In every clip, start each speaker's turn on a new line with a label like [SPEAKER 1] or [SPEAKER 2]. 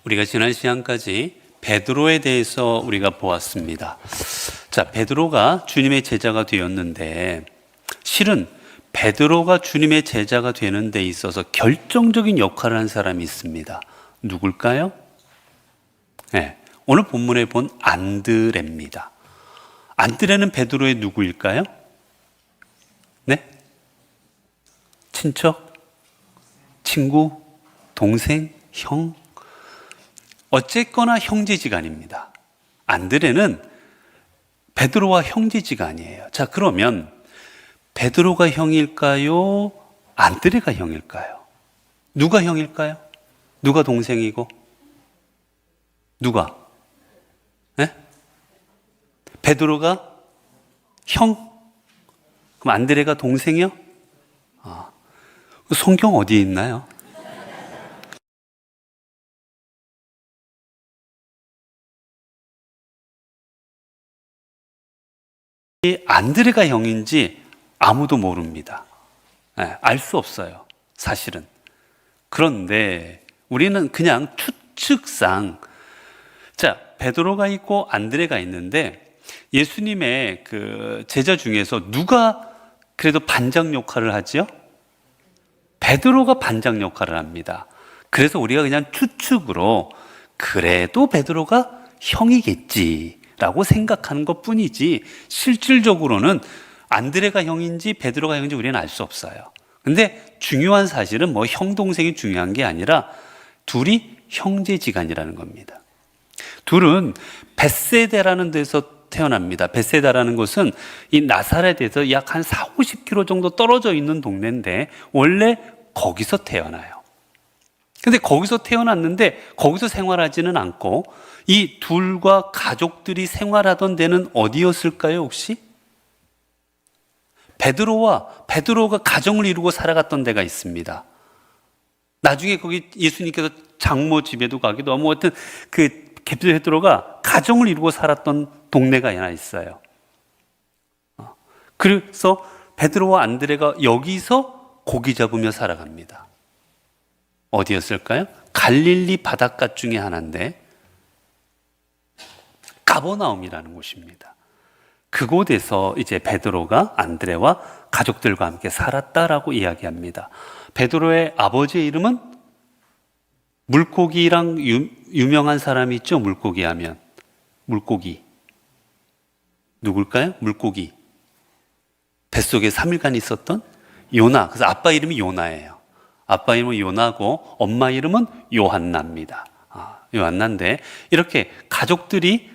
[SPEAKER 1] 우리가 지난 시간까지 베드로에 대해서 우리가 보았습니다. 자, 베드로가 주님의 제자가 되었는데 실은 베드로가 주님의 제자가 되는 데 있어서 결정적인 역할을 한 사람이 있습니다. 누굴까요? 네, 오늘 본문에 본 안드레입니다. 안드레는 베드로의 누구일까요? 네? 친척? 친구? 동생? 형? 어쨌거나 형제지간입니다. 안드레는 베드로와 형제지간이에요. 자, 그러면 베드로가 형일까요? 안드레가 형일까요? 누가 형일까요? 누가 동생이고? 누가? 네? 베드로가 형? 그럼 안드레가 동생이요? 성경 어디에 있나요? 안드레가 형인지 아무도 모릅니다. 알 수 없어요, 사실은. 그런데 우리는 그냥 추측상, 자, 베드로가 있고 안드레가 있는데 예수님의 그 제자 중에서 누가 그래도 반장 역할을 하지요? 베드로가 반장 역할을 합니다. 그래서 우리가 그냥 추측으로 그래도 베드로가 형이겠지라고 생각하는 것 뿐이지 실질적으로는 안드레가 형인지 베드로가 형인지 우리는 알 수 없어요. 근데 중요한 사실은 뭐 형, 동생이 중요한 게 아니라 둘이 형제지간이라는 겁니다. 둘은 벳세다라는 데서 태어납니다. 벳세다라는 곳은 이 나사렛에서 약 한 40-50km 정도 떨어져 있는 동네인데 원래 거기서 태어나요. 근데 거기서 태어났는데 거기서 생활하지는 않고 이 둘과 가족들이 생활하던 데는 어디였을까요, 혹시? 베드로가 가정을 이루고 살아갔던 데가 있습니다. 나중에 거기 예수님께서 장모 집에도 가기도 하고 하여튼 그 베드로가 가정을 이루고 살았던 동네가 하나 있어요. 그래서 베드로와 안드레가 여기서 고기 잡으며 살아갑니다. 어디였을까요? 갈릴리 바닷가 중에 하나인데 가버나움이라는 곳입니다. 그곳에서 이제 베드로가 안드레와 가족들과 함께 살았다라고 이야기합니다. 베드로의 아버지의 이름은 물고기랑 유명한 사람이 있죠? 물고기 하면 물고기 누굴까요? 물고기 뱃속에 3일간 있었던 요나. 그래서 아빠 이름이 요나예요. 아빠 이름은 요나고 엄마 이름은 요한나입니다. 요한나인데 이렇게 가족들이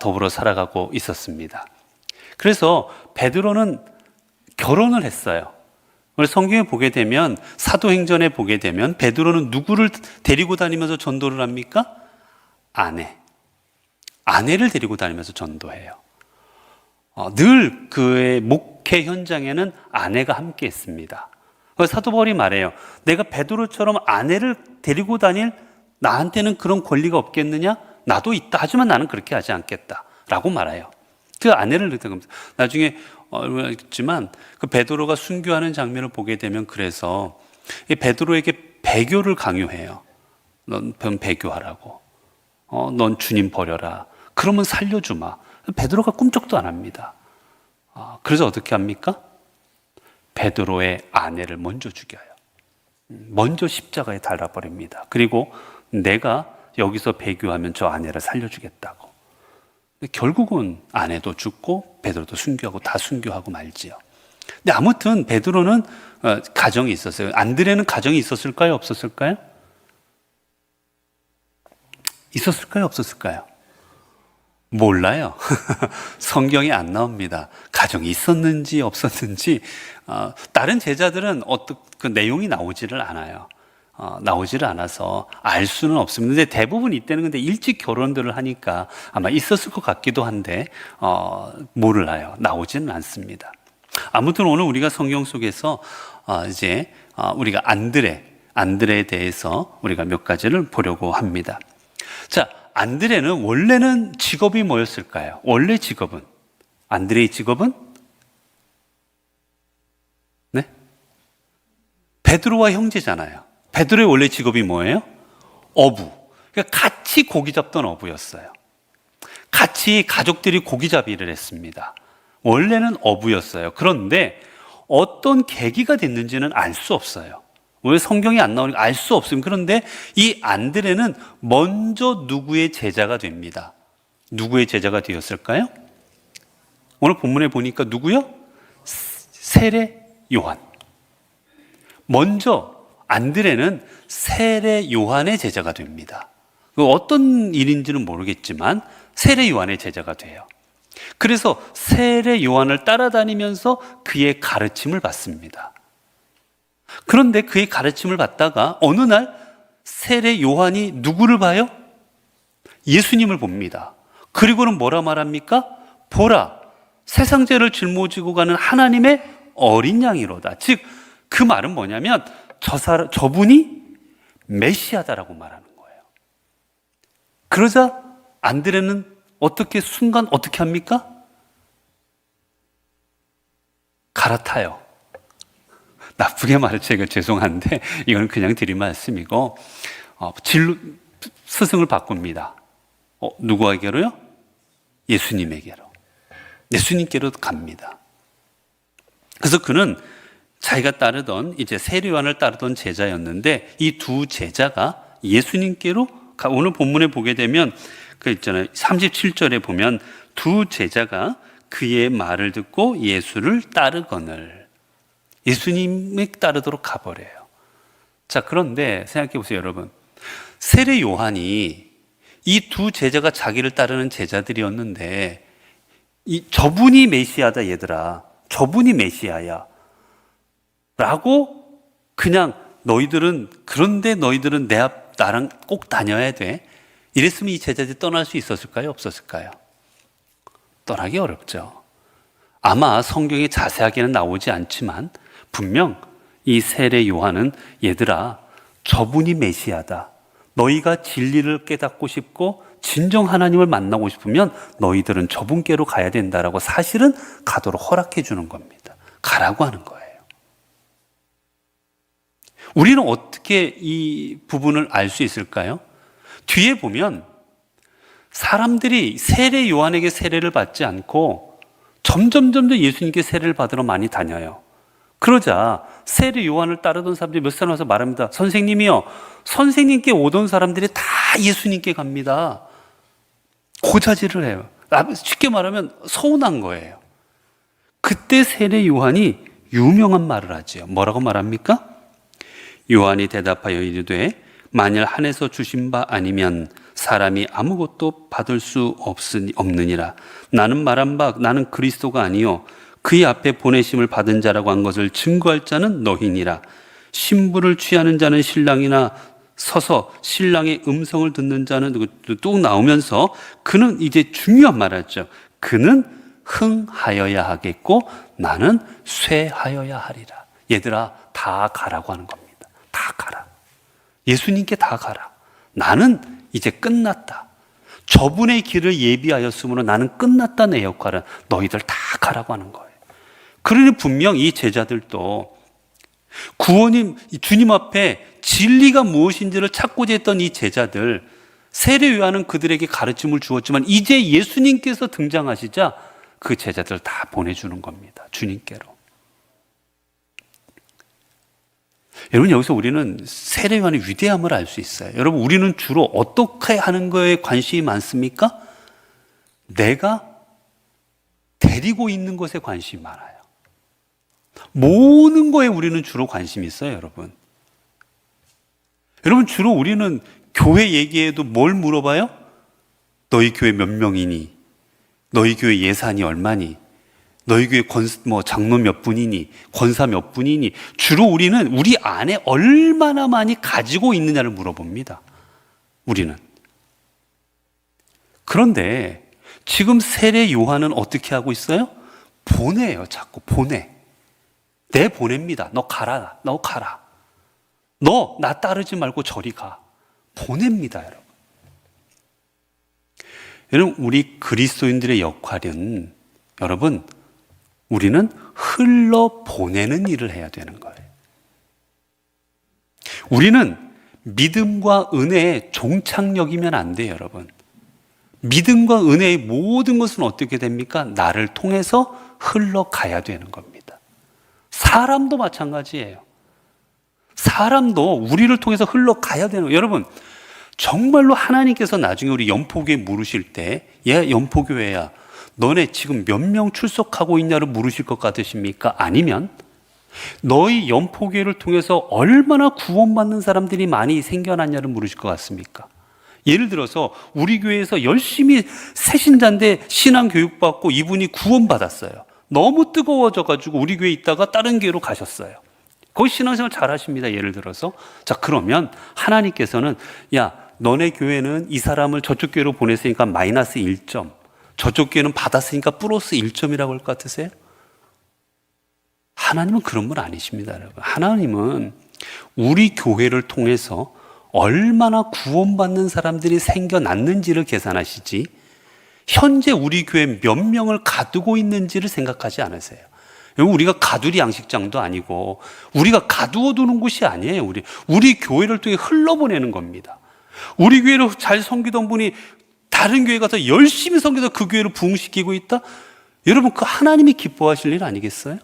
[SPEAKER 1] 더불어 살아가고 있었습니다. 그래서 베드로는 결혼을 했어요. 성경에 보게 되면 사도행전에 보게 되면 베드로는 누구를 데리고 다니면서 전도를 합니까? 아내를 데리고 다니면서 전도해요. 늘 그의 목회 현장에는 아내가 함께 했습니다. 사도 바울이 말해요. 내가 베드로처럼 아내를 데리고 다닐 나한테는 그런 권리가 없겠느냐? 나도 있다. 하지만 나는 그렇게 하지 않겠다. 라고 말해요. 그 아내를 나중에 알겠지만 그 베드로가 순교하는 장면을 보게 되면 그래서 베드로에게 배교를 강요해요. 넌 배교하라고. 넌 주님 버려라. 그러면 살려주마. 베드로가 꿈쩍도 안 합니다. 그래서 어떻게 합니까? 베드로의 아내를 먼저 죽여요. 먼저 십자가에 달아버립니다. 그리고 내가 여기서 배교하면 저 아내를 살려주겠다고. 결국은 아내도 죽고 베드로도 순교하고 다 순교하고 말지요. 근데 아무튼 베드로는 가정이 있었어요. 안드레는 가정이 있었을까요? 없었을까요? 있었을까요? 없었을까요? 몰라요. 성경에 안 나옵니다. 가정이 있었는지 없었는지. 다른 제자들은 그 내용이 나오지를 않아요. 나오지를 않아서 알 수는 없습니다. 근데 대부분 이때는 근데 일찍 결혼들을 하니까 아마 있었을 것 같기도 한데 몰라요. 나오지는 않습니다. 아무튼 오늘 우리가 성경 속에서 이제 우리가 안드레에 대해서 우리가 몇 가지를 보려고 합니다. 자, 안드레는 원래는 직업이 뭐였을까요? 원래 직업은 안드레의 직업은 네? 베드로와 형제잖아요. 베드로의 원래 직업이 뭐예요? 어부. 그러니까 같이 고기 잡던 어부였어요. 같이 가족들이 고기잡이를 했습니다. 원래는 어부였어요. 그런데 어떤 계기가 됐는지는 알 수 없어요. 왜 성경이 안 나오니까 알 수 없습니다. 그런데 이 안드레는 먼저 누구의 제자가 됩니다. 누구의 제자가 되었을까요? 오늘 본문에 보니까 누구요? 세례 요한. 먼저 안드레는 세례 요한의 제자가 됩니다. 어떤 일인지는 모르겠지만 세례 요한의 제자가 돼요. 그래서 세례 요한을 따라다니면서 그의 가르침을 받습니다. 그런데 그의 가르침을 받다가 어느 날 세례 요한이 누구를 봐요? 예수님을 봅니다. 그리고는 뭐라 말합니까? 보라, 세상 죄를 짊어지고 가는 하나님의 어린 양이로다. 즉, 그 말은 뭐냐면 저분이 메시아다라고 말하는 거예요. 그러자 안드레는 순간 어떻게 합니까? 갈아타요. 나쁘게 말해서 죄송한데 이건 그냥 드린 말씀이고 스승을 바꿉니다. 누구에게로요? 예수님에게로. 예수님께로 갑니다. 그래서 그는 자기가 따르던 이제 세례 요한을 따르던 제자였는데 이 두 제자가 예수님께로 오늘 본문에 보게 되면 그 있잖아요. 37절에 보면 두 제자가 그의 말을 듣고 예수를 따르거늘 예수님을 따르도록 가버려요. 자, 그런데 생각해 보세요, 여러분. 세례 요한이 이 두 제자가 자기를 따르는 제자들이었는데 저분이 메시아다 얘들아. 저분이 메시아야. 라고 그냥 그런데 너희들은 나랑 꼭 다녀야 돼. 이랬으면 이 제자들이 떠날 수 있었을까요? 없었을까요? 떠나기 어렵죠. 아마 성경에 자세하게는 나오지 않지만 분명 이 세례 요한은 얘들아, 저분이 메시아다. 너희가 진리를 깨닫고 싶고 진정 하나님을 만나고 싶으면 너희들은 저분께로 가야 된다라고 사실은 가도록 허락해 주는 겁니다. 가라고 하는 거예요. 우리는 어떻게 이 부분을 알 수 있을까요? 뒤에 보면 사람들이 세례 요한에게 세례를 받지 않고 점점 예수님께 세례를 받으러 많이 다녀요. 그러자 세례 요한을 따르던 사람들이 몇 사람 와서 말합니다. 선생님이요. 선생님께 오던 사람들이 다 예수님께 갑니다. 고자질을 해요. 쉽게 말하면 서운한 거예요. 그때 세례 요한이 유명한 말을 하죠. 뭐라고 말합니까? 요한이 대답하여 이르되 만일 하늘에서 주신 바 아니면 사람이 아무것도 받을 수 없느니라. 나는 말한 바 나는 그리스도가 아니요 그의 앞에 보내심을 받은 자라고 한 것을 증거할 자는 너희니라. 신부를 취하는 자는 신랑이나 서서 신랑의 음성을 듣는 자는 뚝 나오면서 그는 이제 중요한 말 하죠. 그는 흥하여야 하겠고 나는 쇠하여야 하리라. 얘들아, 다 가라고 하는 겁니다. 다 가라. 예수님께 다 가라. 나는 이제 끝났다. 저분의 길을 예비하였으므로 나는 끝났다. 내 역할은 너희들 다 가라고 하는 거예요. 그러니 분명 이 제자들도 주님 앞에 진리가 무엇인지를 찾고자 했던 이 제자들, 세례 요한은 그들에게 가르침을 주었지만 이제 예수님께서 등장하시자 그 제자들 다 보내주는 겁니다. 주님께로. 여러분, 여기서 우리는 세례 요한의 위대함을 알 수 있어요. 여러분, 우리는 주로 어떻게 하는 거에 관심이 많습니까? 내가 데리고 있는 것에 관심이 많아요. 모으는 거에 우리는 주로 관심이 있어요, 여러분. 여러분, 주로 우리는 교회 얘기에도 뭘 물어봐요? 너희 교회 몇 명이니? 너희 교회 예산이 얼마니? 너희 교회 장로 몇 분이니? 권사 몇 분이니? 주로 우리는 우리 안에 얼마나 많이 가지고 있느냐를 물어봅니다. 우리는. 그런데 지금 세례 요한은 어떻게 하고 있어요? 보내요, 자꾸 보내. 보냅니다. 너 가라. 너 가라. 너 나 따르지 말고 저리 가. 보냅니다, 여러분. 여러분, 우리 그리스도인들의 역할은 여러분, 우리는 흘러 보내는 일을 해야 되는 거예요. 우리는 믿음과 은혜의 종착역이면 안 돼요, 여러분. 믿음과 은혜의 모든 것은 어떻게 됩니까? 나를 통해서 흘러가야 되는 겁니다. 사람도 마찬가지예요. 사람도 우리를 통해서 흘러가야 되는 거예요. 여러분, 정말로 하나님께서 나중에 우리 연포교회 물으실 때, 야, 연포교회야, 너네 지금 몇 명 출석하고 있냐를 물으실 것 같으십니까? 아니면 너희 연포교회를 통해서 얼마나 구원받는 사람들이 많이 생겨났냐를 물으실 것 같습니까? 예를 들어서 우리 교회에서 열심히 새신자인데 신앙 교육받고 이분이 구원받았어요. 너무 뜨거워져가지고 우리 교회에 있다가 다른 교회로 가셨어요. 거기 신앙생활 잘 하십니다. 예를 들어서. 자, 그러면 하나님께서는 야, 너네 교회는 이 사람을 저쪽 교회로 보냈으니까 마이너스 1점, 저쪽 교회는 받았으니까 플러스 1점이라고 할 것 같으세요? 하나님은 그런 분 아니십니다, 여러분. 하나님은 우리 교회를 통해서 얼마나 구원받는 사람들이 생겨났는지를 계산하시지, 현재 우리 교회 몇 명을 가두고 있는지를 생각하지 않으세요. 우리가 가두리 양식장도 아니고 우리가 가두어 두는 곳이 아니에요. 우리 교회를 통해 흘러보내는 겁니다. 우리 교회를 잘 섬기던 분이 다른 교회 가서 열심히 섬겨서 그 교회를 부흥시키고 있다? 여러분, 그 하나님이 기뻐하실 일 아니겠어요?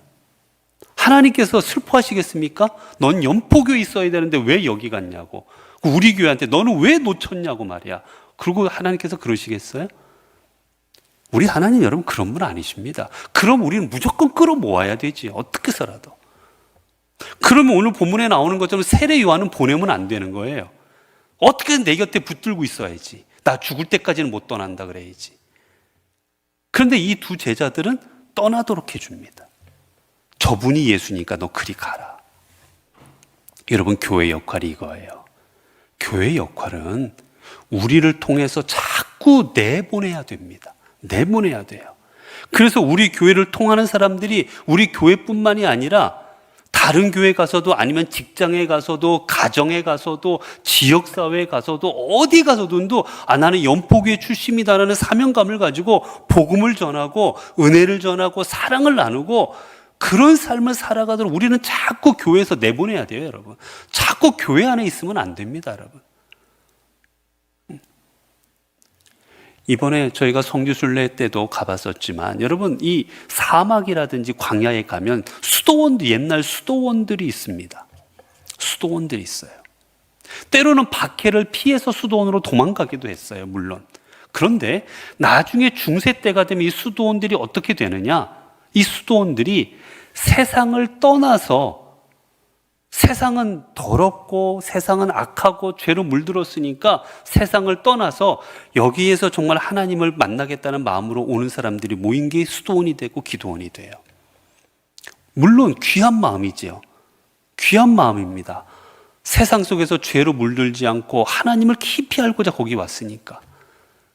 [SPEAKER 1] 하나님께서 슬퍼하시겠습니까? 넌 연포교에 있어야 되는데 왜 여기 갔냐고. 우리 교회한테 너는 왜 놓쳤냐고 말이야. 그리고 하나님께서 그러시겠어요? 우리 하나님 여러분 그런 분 아니십니다. 그럼 우리는 무조건 끌어모아야 되지. 어떻게 해서라도. 그러면 오늘 본문에 나오는 것처럼 세례 요한은 보내면 안 되는 거예요. 어떻게든 내 곁에 붙들고 있어야지. 나 죽을 때까지는 못 떠난다 그래야지. 그런데 이 두 제자들은 떠나도록 해줍니다. 저분이 예수니까 너 그리 가라. 여러분, 교회 역할이 이거예요. 교회 역할은 우리를 통해서 자꾸 내보내야 됩니다. 내보내야 돼요. 그래서 우리 교회를 통하는 사람들이 우리 교회뿐만이 아니라 다른 교회 가서도, 아니면 직장에 가서도, 가정에 가서도, 지역사회에 가서도, 어디 가서도 나는 연포교회 출신이다라는 사명감을 가지고 복음을 전하고 은혜를 전하고 사랑을 나누고 그런 삶을 살아가도록 우리는 자꾸 교회에서 내보내야 돼요, 여러분. 자꾸 교회 안에 있으면 안 됩니다, 여러분. 이번에 저희가 성교순례 때도 가봤었지만, 여러분, 이 사막이라든지 광야에 가면 옛날 수도원들이 있습니다. 수도원들이 있어요. 때로는 박해를 피해서 수도원으로 도망가기도 했어요, 물론. 그런데 나중에 중세 때가 되면 이 수도원들이 어떻게 되느냐? 이 수도원들이 세상을 떠나서, 세상은 더럽고 세상은 악하고 죄로 물들었으니까 세상을 떠나서 여기에서 정말 하나님을 만나겠다는 마음으로 오는 사람들이 모인 게 수도원이 되고 기도원이 돼요. 물론 귀한 마음이지요. 귀한 마음입니다. 세상 속에서 죄로 물들지 않고 하나님을 깊이 알고자 거기 왔으니까.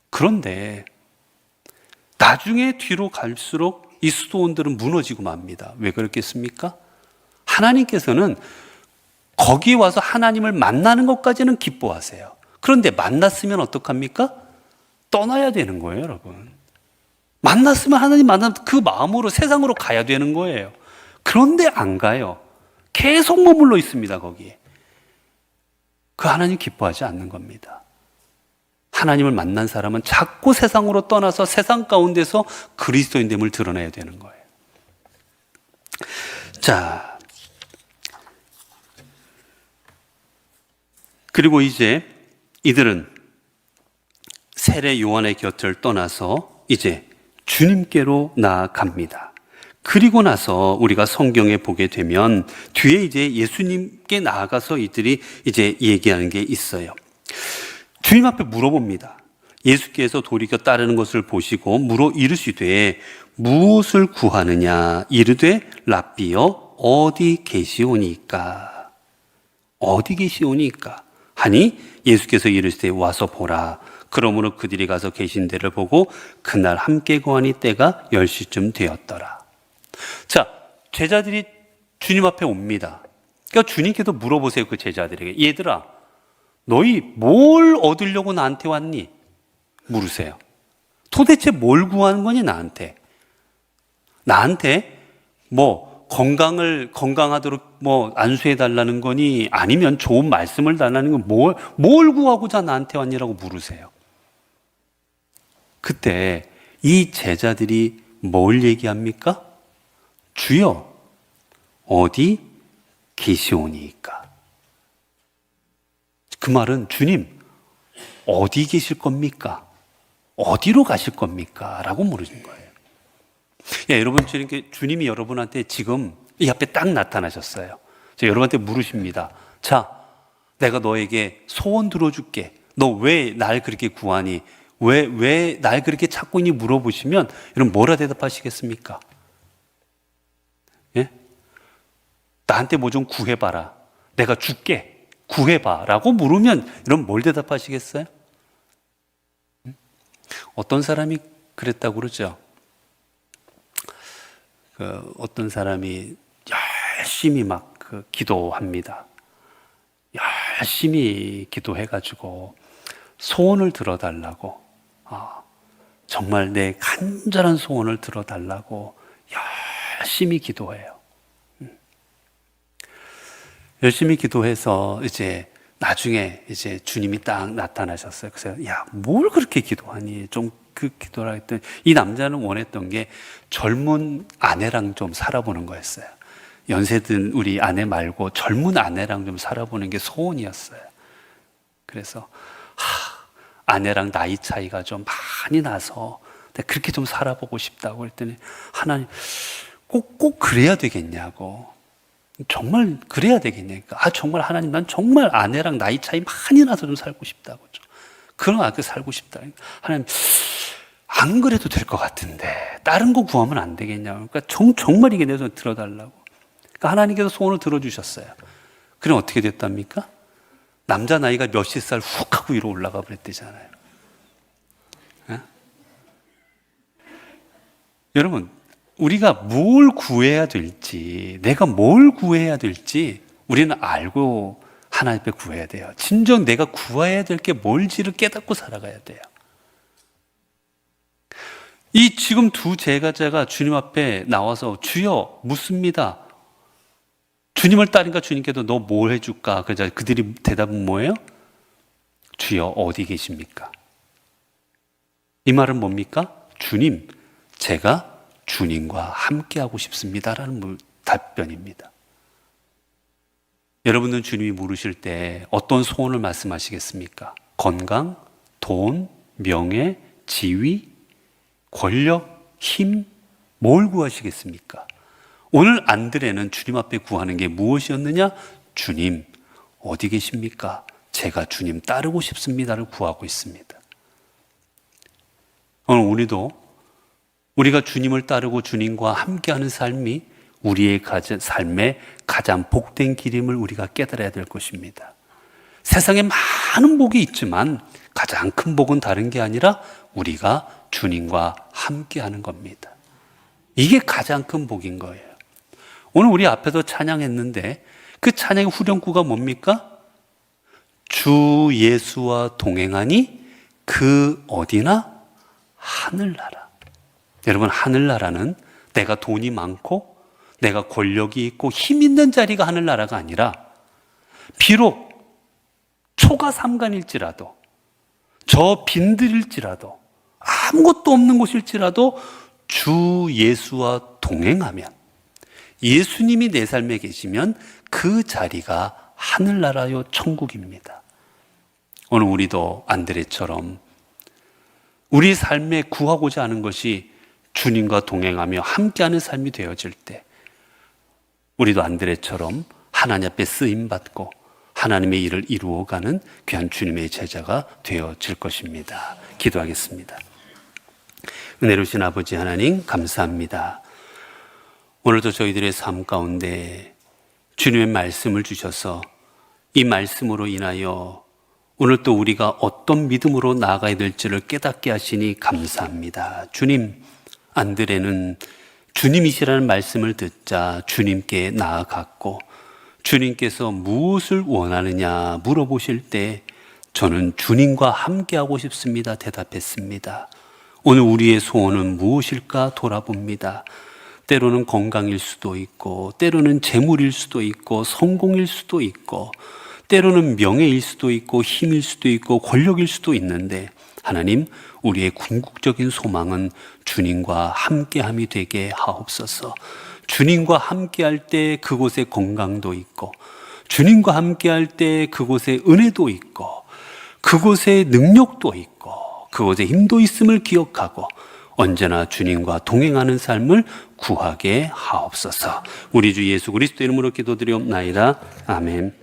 [SPEAKER 1] 그런데 나중에 뒤로 갈수록 이 수도원들은 무너지고 맙니다. 왜 그렇겠습니까? 하나님께서는 거기 와서 하나님을 만나는 것까지는 기뻐하세요. 그런데 만났으면 어떡합니까? 떠나야 되는 거예요, 여러분. 만났으면 하나님 만나면 그 마음으로 세상으로 가야 되는 거예요. 그런데 안 가요. 계속 머물러 있습니다, 거기에. 그 하나님 기뻐하지 않는 겁니다. 하나님을 만난 사람은 자꾸 세상으로 떠나서 세상 가운데서 그리스도인됨을 드러내야 되는 거예요. 자, 그리고 이제 이들은 세례 요한의 곁을 떠나서 이제 주님께로 나아갑니다. 그리고 나서 우리가 성경에 보게 되면 뒤에 이제 예수님께 나아가서 이들이 이제 얘기하는 게 있어요. 주님 앞에 물어봅니다. 예수께서 돌이켜 따르는 것을 보시고 물어 이르시되 무엇을 구하느냐? 이르되 랍비여 어디 계시오니까? 어디 계시오니까? 하니 예수께서 이르시되 와서 보라. 그러므로 그들이 가서 계신 데를 보고 그날 함께 거하니 때가 10시쯤 되었더라. 자, 제자들이 주님 앞에 옵니다. 그러니까 주님께도 물어보세요, 그 제자들에게. 얘들아, 너희 뭘 얻으려고 나한테 왔니? 물으세요. 도대체 뭘 구하는 거니, 나한테? 나한테 뭐 건강하도록 뭐 안수해 달라는 거니 아니면 좋은 말씀을 달라는 건 뭘 구하고자 나한테 왔니라고 물으세요. 그때 이 제자들이 뭘 얘기합니까? 주여, 어디 계시오니이까? 그 말은 주님, 어디 계실 겁니까? 어디로 가실 겁니까? 라고 물으신 거예요. 여러분, 주님이 여러분한테 지금 이 앞에 딱 나타나셨어요. 여러분한테 물으십니다. 자, 내가 너에게 소원 들어줄게. 너 왜 날 그렇게 구하니? 왜 날 그렇게 찾고 있니? 물어보시면 여러분 뭐라 대답하시겠습니까? 예? 나한테 뭐 좀 구해봐라. 내가 줄게. 구해봐. 라고 물으면 여러분 뭘 대답하시겠어요? 어떤 사람이 그랬다고 그러죠. 어떤 사람이 열심히 기도합니다. 열심히 기도해가지고 소원을 들어달라고, 정말 내 간절한 소원을 들어달라고 열심히 기도해요. 열심히 기도해서 나중에 주님이 딱 나타나셨어요. 그래서 뭘 그렇게 기도하니? 좀 기도를 했더니 이 남자는 원했던 게 젊은 아내랑 좀 살아보는 거였어요. 연세든 우리 아내 말고 젊은 아내랑 좀 살아보는 게 소원이었어요. 그래서 아내랑 나이 차이가 좀 많이 나서 그렇게 좀 살아보고 싶다고 했더니 하나님, 꼭 그래야 되겠냐고. 정말 그래야 되겠냐니까. 정말 하나님, 난 정말 아내랑 나이 차이 많이 나서 좀 살고 싶다고. 그런 아들 살고 싶다. 하나님, 안 그래도 될 것 같은데 다른 거 구하면 안 되겠냐고. 그러니까 정말 이게 내 손에 들어달라고. 그러니까 하나님께서 소원을 들어주셨어요. 그럼 어떻게 됐답니까? 남자 나이가 몇십 살 훅 하고 위로 올라가 버렸대잖아요. 여러분, 우리가 뭘 구해야 될지, 내가 뭘 구해야 될지 우리는 알고 하나님 앞에 구해야 돼요. 진정 내가 구해야 될 게 뭘지를 깨닫고 살아가야 돼요. 이 지금 두 제자가 주님 앞에 나와서 주여 묻습니다. 주님을 따르니까 주님께도 너 뭘 해줄까? 그러자 그들이 대답은 뭐예요? 주여 어디 계십니까? 이 말은 뭡니까? 주님, 제가 주님과 함께하고 싶습니다라는 답변입니다. 여러분은 주님이 물으실 때 어떤 소원을 말씀하시겠습니까? 건강, 돈, 명예, 지위, 권력, 힘, 뭘 구하시겠습니까? 오늘 안드레는 주님 앞에 구하는 게 무엇이었느냐? 주님, 어디 계십니까? 제가 주님 따르고 싶습니다를 구하고 있습니다. 오늘 우리가 주님을 따르고 주님과 함께하는 삶이 우리의 삶의 가장 복된 길임을 우리가 깨달아야 될 것입니다. 세상에 많은 복이 있지만 가장 큰 복은 다른 게 아니라 우리가 주님과 함께하는 겁니다. 이게 가장 큰 복인 거예요. 오늘 우리 앞에도 찬양했는데 그 찬양의 후렴구가 뭡니까? 주 예수와 동행하니 그 어디나 하늘나라. 여러분, 하늘나라는 내가 돈이 많고 내가 권력이 있고 힘 있는 자리가 하늘나라가 아니라 비록 초가 삼간일지라도 저 빈들일지라도 아무것도 없는 곳일지라도 주 예수와 동행하면 예수님이 내 삶에 계시면 그 자리가 하늘나라요 천국입니다. 오늘 우리도 안드레처럼 우리 삶에 구하고자 하는 것이 주님과 동행하며 함께하는 삶이 되어질 때 우리도 안드레처럼 하나님 앞에 쓰임받고 하나님의 일을 이루어가는 귀한 주님의 제자가 되어질 것입니다. 기도하겠습니다. 은혜로우신 아버지 하나님 감사합니다. 오늘도 저희들의 삶 가운데 주님의 말씀을 주셔서 이 말씀으로 인하여 오늘 또 우리가 어떤 믿음으로 나아가야 될지를 깨닫게 하시니 감사합니다. 주님, 안드레는 주님이시라는 말씀을 듣자 주님께 나아갔고 주님께서 무엇을 원하느냐 물어보실 때 저는 주님과 함께하고 싶습니다 대답했습니다. 오늘 우리의 소원은 무엇일까 돌아봅니다. 때로는 건강일 수도 있고, 때로는 재물일 수도 있고, 성공일 수도 있고, 때로는 명예일 수도 있고, 힘일 수도 있고, 권력일 수도 있는데, 하나님, 우리의 궁극적인 소망은 주님과 함께함이 되게 하옵소서. 주님과 함께할 때 그곳에 건강도 있고, 주님과 함께할 때 그곳에 은혜도 있고, 그곳에 능력도 있고, 그곳에 힘도 있음을 기억하고 언제나 주님과 동행하는 삶을 구하게 하옵소서. 우리 주 예수 그리스도 이름으로 기도드리옵나이다. 아멘.